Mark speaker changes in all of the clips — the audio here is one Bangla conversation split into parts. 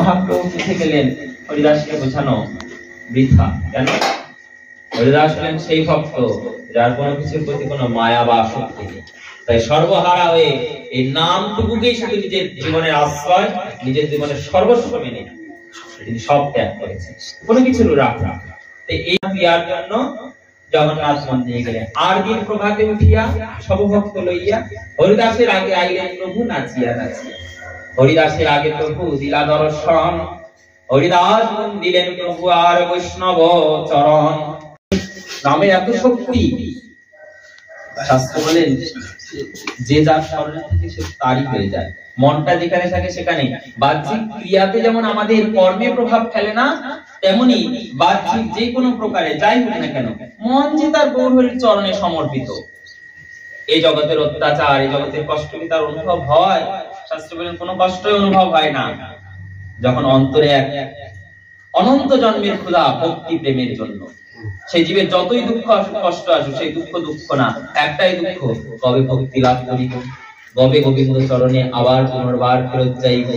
Speaker 1: মহাপ্রভু বুঝে গেলেন হরিদাসকে বোঝানো বৃথা। কেন? হরিদাস হলেন সেই ভক্ত যার কোনো কিছুর প্রতি কোনো মায়া বা আসক্তি নেই। তাই সর্বহারা হয়ে এই নামটুকুকেই শুধু নিজের জীবনের আশ্রয়, নিজের জীবনের সর্বস্ব মেনে তিনি সব ত্যাগ করেছেন, কোনো কিছু রাখ। এই ক্রিয়ার জন্য জগন্নাথ মন্দিরে গেলেন। আর দিন প্রভাতে উঠিয়া সব ভক্ত লইয়া হরিদাসের আগে আইলেন প্রভু নাচিয়া নাচিয়া। হরিদাসের আগে প্রভু দিলা দর্শন, হরিদাস দিলেন প্রভু আর বৈষ্ণব চরণ। নামের এত শক্তি, শাস্ত্র বলেন যে যার স্মরণে থাকে সে তারই হয়ে যায়। মনটা যেখানে থাকে সেখানে। বাহ্যিক ক্রিয়াতে যেমন আমাদের কর্মে প্রভাব ফেলে না, তেমনি বাহ্যিক যে কোনো প্রকারে যাই হোক না কেন, মন যে তার গৌরহরির চরণে সমর্পিত। এই জগতের অত্যাচার, এই জগতের কষ্ট কি তার অনুভব হয়? শাস্ত্র বলেন কোনো কষ্টই অনুভব হয় না যখন অন্তরে এক অনন্ত জন্মের ক্ষুধা ভক্তি প্রেমের জন্য। সেই জীবের যতই দুঃখ আসুক, কষ্ট আসুক, সেই দুঃখ দুঃখ না, একটাই দুঃখ, কবে ভক্তি লাভ করিব, কবে গোবিন্দ চরণে আবার পুনর্বার ফেরত যাইব।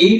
Speaker 1: এই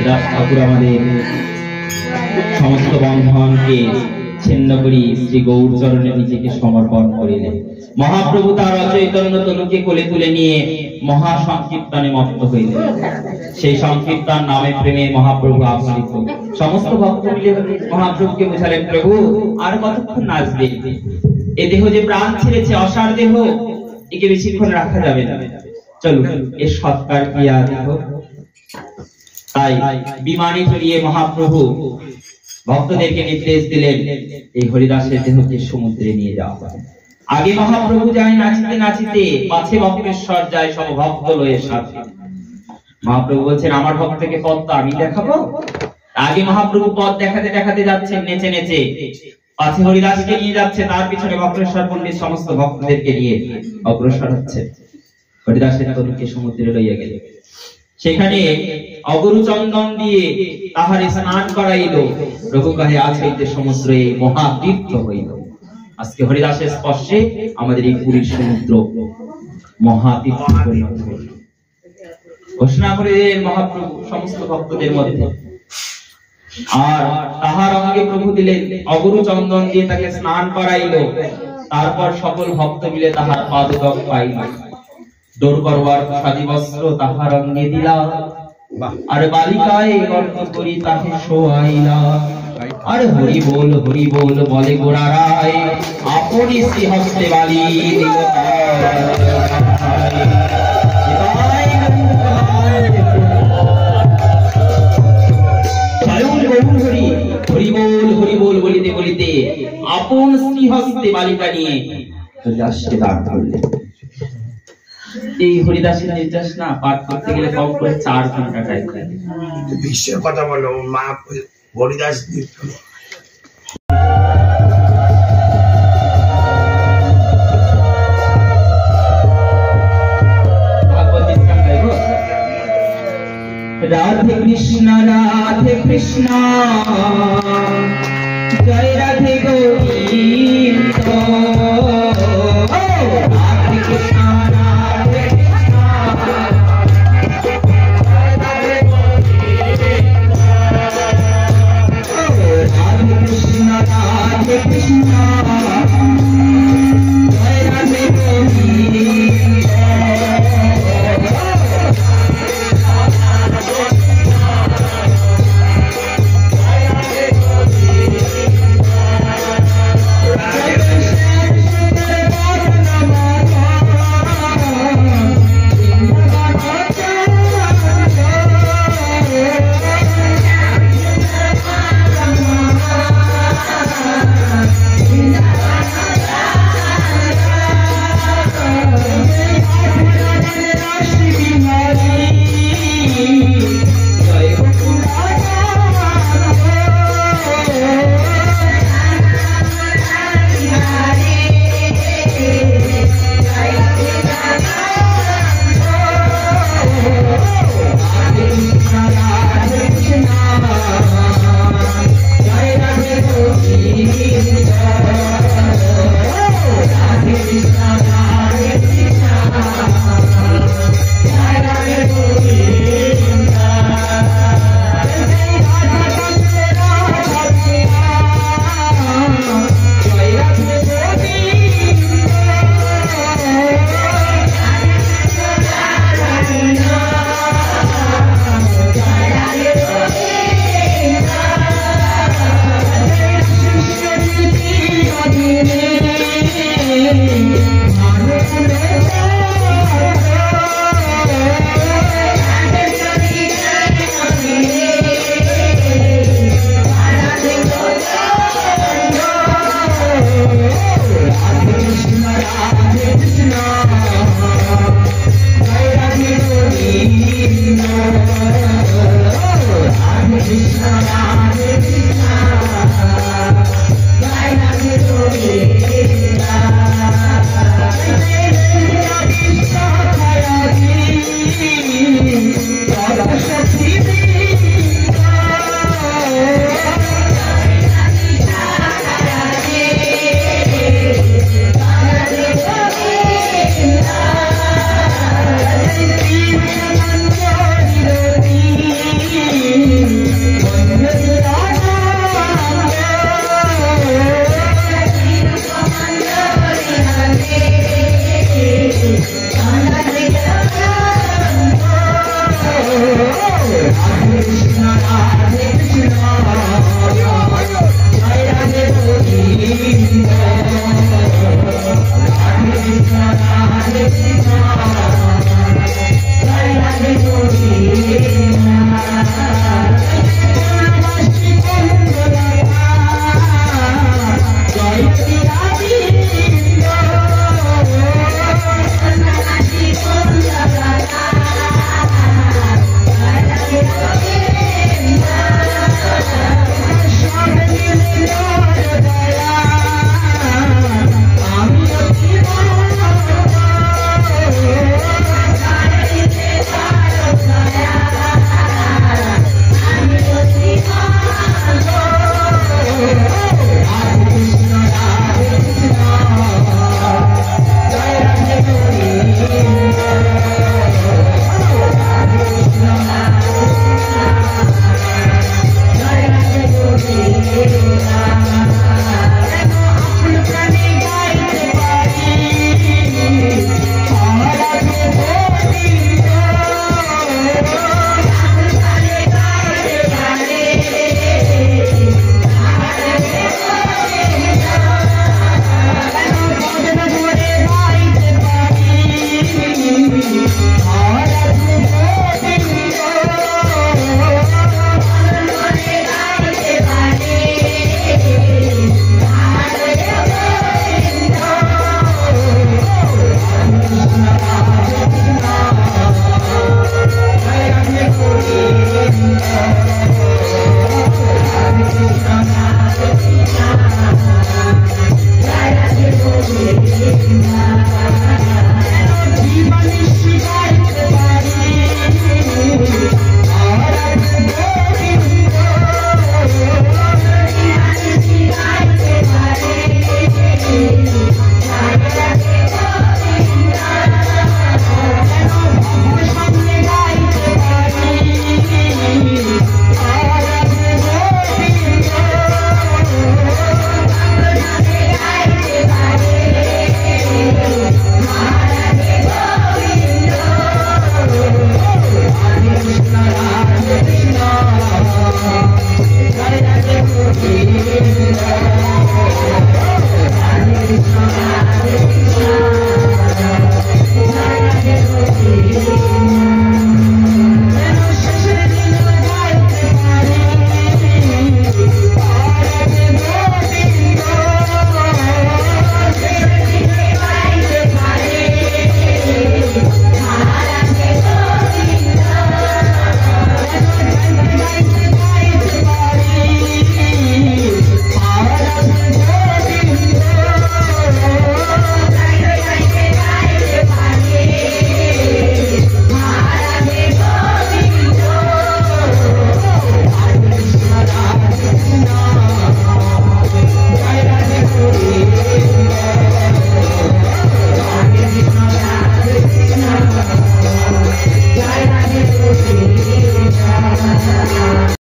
Speaker 1: দাস ঠাকুর আমাদের সমস্ত বন্ধনকে ছিন্ন করি শ্রী গৌর চরণে নিজেকে সমর্পণ করিলেন। মহাপ্রভু তার অচৈতন্য তনুকে কোলে তুলে নিয়ে মহা সংকীর্তনে মত্ত হইলেন। সেই সংকীর্তন নামে প্রেমে মহাপ্রভু আশ্রিত। সমস্ত ভক্ত মিলে মহাপ্রভুকে বুঝালেন, প্রভু আর কতক্ষণ নাচবে? এ দেহ যে প্রাণ ছেড়েছে, অসার দেহ, একে বেশিক্ষণ রাখা যাবে না, চলো এর সৎকার ক্রিয়া দেহ। তাই বিমানে চড়িয়ে মহাপ্রভু ভক্তদেরকে নির্দেশ দিলেন, এই হরিদাসের দেহকে সমুদ্রে নিয়ে যাওয়া হবে। আগে মহাপ্রভু যায় নাচিতে নাচিতে, পাছে বক্রেশ্বর যায় সব ভক্ত লয়ে সাথে। মহাপ্রভু বলছেন, আমার ভক্তকে পথ তো আমি দেখাবো। আগে মহাপ্রভু পথ দেখাতে দেখাতে যাচ্ছেন নেচে নেচে, পাছে হরিদাসকে নিয়ে যাচ্ছে, তার পিছনে বক্রেশ্বর পণ্ডিত সমস্ত ভক্তদেরকে নিয়ে অগ্রসর হচ্ছে। হরিদাসের তনুকে সমুদ্রে লইয়া গেল। সেখানে অগরু চন্দন দিয়ে তাহারে স্নান করাইল। রঘু কহে, আজ হইতে সমুদ্র এই মহাতীর্থ হইল। আজকে হরিদাসের স্পর্শে আমাদের এই পুরীর সমুদ্র মহাতীর্থ পরিণত হইল। ঘোষণা করে মহাপ্রভু সমস্ত ভক্তদের মধ্যে। আর তাহার অঙ্গে প্রভু দিলেন অগরু চন্দন দিয়ে তাকে স্নান করাইল। তারপর সকল ভক্ত মিলে তাহার পাদুক পাইল। দৌড় করবার সাজি বস্ত্র তাহার অঙ্গে দিলা, আর বালিকায় গর্ব করি তাকে শোয়াইলা। আর হরি বল বলে গোড়া রায়, আপনি শ্রী হস্তে বালি দিল। হরি বল বলিতে বলিতে আপন শ্রী হস্তে বালিকা নিয়ে হরিদাসকে দান করলেন। এই হরিদাসের নির্দেশ না পাঠ করতে গেলে কম করে 4 ঘন্টা টাইম লাগে।
Speaker 2: বিশ্বের কথা বলো, মা হরিদাস
Speaker 1: রাধে কৃষ্ণ জয় Radhe Govinda. Radhe Krishna
Speaker 3: Jai Radhe Govinda